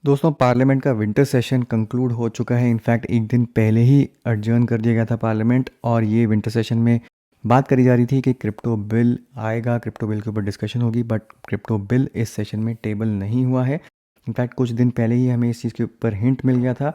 दोस्तों पार्लियामेंट का winter session conclude हो चुका है। इनफैक्ट एक दिन पहले ही adjourn कर दिया गया था पार्लियामेंट, और ये विंटर सेशन में बात करी जा रही थी कि क्रिप्टो बिल आएगा, क्रिप्टो बिल के ऊपर डिस्कशन होगी, बट क्रिप्टो बिल इस सेशन में टेबल नहीं हुआ है। इनफैक्ट कुछ दिन पहले ही हमें इस चीज़ के ऊपर हिंट मिल गया था,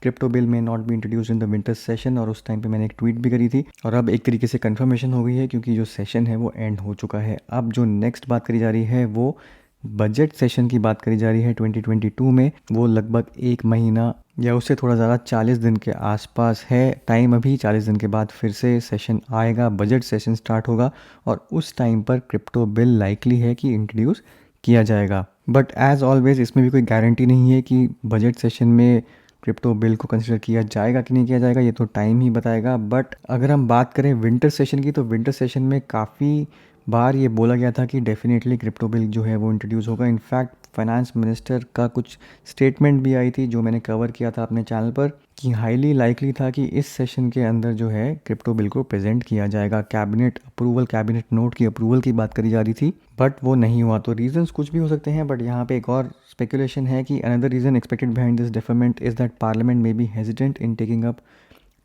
क्रिप्टो बिल में not be introduce in the winter session, और उस टाइम पे मैंने एक ट्वीट भी करी थी। और अब एक तरीके से कंफर्मेशन हो गई है, क्योंकि जो सेशन है वो एंड हो चुका है। अब जो नेक्स्ट बात करी जा रही है वो बजट सेशन की बात करी जा रही है 2022 में। वो लगभग एक महीना या उससे थोड़ा ज़्यादा 40 दिन के आसपास है टाइम। अभी 40 दिन के बाद फिर से सेशन आएगा, बजट सेशन स्टार्ट होगा, और उस टाइम पर क्रिप्टो बिल लाइकली है कि इंट्रोड्यूस किया जाएगा। बट एज़ ऑलवेज इसमें भी कोई गारंटी नहीं है कि बजट सेशन में क्रिप्टो बिल को कंसिडर किया जाएगा कि नहीं किया जाएगा, ये तो टाइम ही बताएगा। बट अगर हम बात करें विंटर सेशन की, तो विंटर सेशन में काफ़ी बार ये बोला गया था कि डेफिनेटली क्रिप्टो बिल जो है वो इंट्रोड्यूस होगा। इनफैक्ट फाइनेंस मिनिस्टर का कुछ स्टेटमेंट भी आई थी जो मैंने कवर किया था अपने चैनल पर, कि हाईली लाइकली था कि इस सेशन के अंदर जो है क्रिप्टो बिल को प्रेजेंट किया जाएगा। कैबिनेट अप्रूवल, कैबिनेट नोट की अप्रूवल की बात करी जा रही थी, बट वो नहीं हुआ। तो रीजंस कुछ भी हो सकते हैं, बट यहाँ पे एक और स्पेकुलेशन है कि another reason expected behind this deferment is that parliament may be hesitant in taking up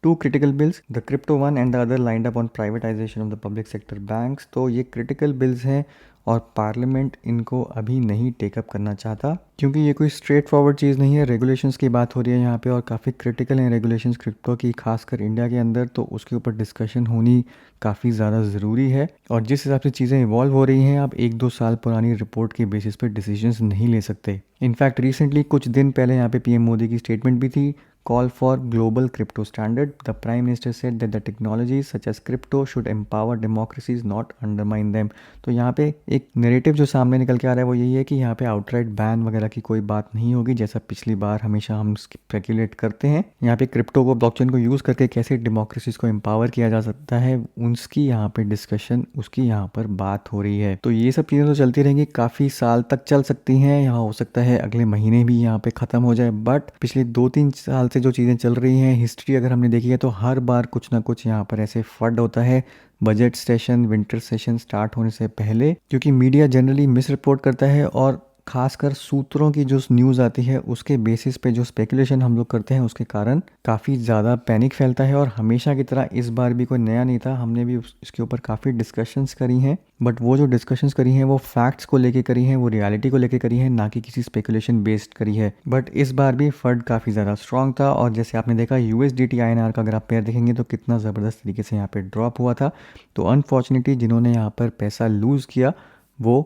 two critical bills, the crypto one and the other lined up on privatization of the public sector banks। तो ये critical bills हैं और parliament इनको अभी नहीं take up करना चाहता, क्योंकि ये कोई स्ट्रेट फॉरवर्ड चीज़ नहीं है। रेगुलेशंस की बात हो रही है यहाँ पे, और काफ़ी क्रिटिकल हैं रेगुलेशंस क्रिप्टो की, खासकर इंडिया के अंदर। तो उसके ऊपर डिस्कशन होनी काफ़ी ज़्यादा ज़रूरी है, और जिस हिसाब से चीज़ें इवॉल्व हो रही हैं, आप 1-2 साल पुरानी रिपोर्ट के बेसिस पे डिसीजंस नहीं ले सकते। इनफैक्ट रिसेंटली कुछ दिन पहले यहाँ पे पीएम मोदी की स्टेटमेंट भी थी, call for global crypto standard। The Prime Minister said that the technologies such as crypto should empower democracies, not undermine them। तो यहाँ पे एक नैरेटिव जो सामने निकल के आ रहा है वो यही है कि यहाँ पे आउटराइट बैन वगैरह की कोई बात नहीं होगी, जैसा पिछली बार हमेशा हम स्पेकुलेट करते हैं। यहाँ पे क्रिप्टो को, ब्लॉकचेन को यूज़ करके कैसे डेमोक्रेसीज को एम्पावर किया जा सकता है, उसकी यहाँ पे डिस्कशन, उसकी यहाँ पर बात हो रही है। तो ये सब चीज़ें तो चलती रहेंगी, काफ़ी साल तक चल सकती हैं। यहाँ हो सकता है अगले महीने भी यहाँ पे ख़त्म हो जाए, बट पिछले 2-3 साल से जो चीज़ें चल रही हैं, हिस्ट्री अगर हमने देखी है, तो हर बार कुछ ना कुछ यहाँ पर ऐसे फड होता है budget session, winter session start होने से पहले, क्योंकि मीडिया जनरली मिस रिपोर्ट करता है, और खासकर सूत्रों की जो न्यूज़ आती है उसके बेसिस पे जो स्पेकुलेशन हम लोग करते हैं, उसके कारण काफ़ी ज़्यादा पैनिक फैलता है। और हमेशा की तरह इस बार भी कोई नया नहीं था, हमने भी इसके ऊपर काफ़ी डिस्कशंस करी हैं, बट वो जो डिस्कशंस करी हैं वो फैक्ट्स को लेके करी हैं, वो रियलिटी को लेके करी हैं, ना कि किसी स्पेकुलेशन बेस्ड करी है। बट इस बार भी फंड काफ़ी ज़्यादा स्ट्रॉन्ग था, और जैसे आपने देखा यूएसडीटी आईएनआर का अगर आप पेयर देखेंगे तो कितना ज़बरदस्त तरीके से यहाँ पे ड्रॉप हुआ था। तो अनफॉर्चुनेटली जिन्होंने यहाँ पर पैसा लूज़ किया वो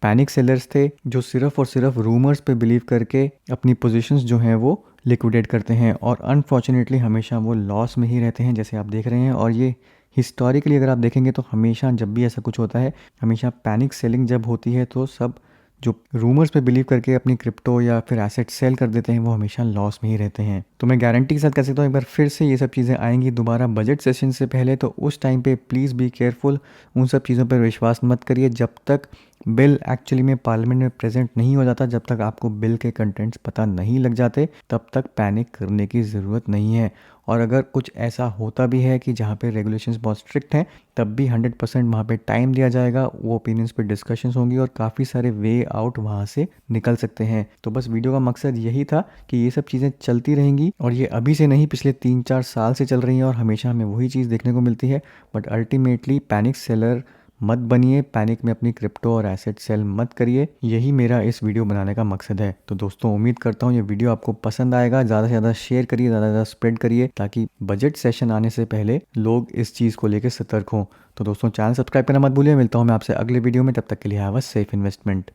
पैनिक सेलर्स थे, जो सिर्फ और सिर्फ रूमर्स पे बिलीव करके अपनी पोजीशंस जो हैं वो लिक्विडेट करते हैं, और अनफॉर्चुनेटली हमेशा वो लॉस में ही रहते हैं, जैसे आप देख रहे हैं। और ये हिस्टोरिकली अगर आप देखेंगे तो हमेशा जब भी ऐसा कुछ होता है, हमेशा पैनिक सेलिंग जब होती है, तो सब जो रूमर्स पे बिलीव करके अपनी क्रिप्टो या फिर एसेट सेल कर देते हैं, वो हमेशा लॉस में ही रहते हैं। तो मैं गारंटी के साथ कह सकता हूँ, एक बार फिर से ये सब चीज़ें आएंगी दोबारा बजट सेशन से पहले, तो उस टाइम पे प्लीज़ बी केयरफुल। उन सब चीज़ों पर विश्वास मत करिए जब तक बिल एक्चुअली में पार्लियामेंट में प्रेजेंट नहीं हो जाता। जब तक आपको बिल के कंटेंट्स पता नहीं लग जाते, तब तक पैनिक करने की ज़रूरत नहीं है। और अगर कुछ ऐसा होता भी है कि जहाँ पे रेगुलेशंस बहुत स्ट्रिक्ट हैं, तब भी 100% वहाँ पे टाइम दिया जाएगा, वो ओपिनियंस पे डिस्कशंस होंगी, और काफ़ी सारे वे आउट वहाँ से निकल सकते हैं। तो बस वीडियो का मकसद यही था कि ये सब चीज़ें चलती रहेंगी, और ये अभी से नहीं, पिछले 3-4 साल से चल रही हैं, और हमेशा हमें वही चीज़ देखने को मिलती है। बट अल्टीमेटली पैनिक सेलर मत बनिए, पैनिक में अपनी क्रिप्टो और एसेट सेल मत करिए। यही मेरा इस वीडियो बनाने का मकसद है। तो दोस्तों उम्मीद करता हूँ ये वीडियो आपको पसंद आएगा। ज़्यादा से ज़्यादा शेयर करिए, ज़्यादा से ज़्यादा स्प्रेड करिए, ताकि बजट सेशन आने से पहले लोग इस चीज़ को लेकर सतर्क हों। तो दोस्तों चैनल सब्सक्राइब करना मत भूलिए। मिलता हूँ मैं आपसे अगले वीडियो में, तब तक के लिए हैव अ सेफ इन्वेस्टमेंट।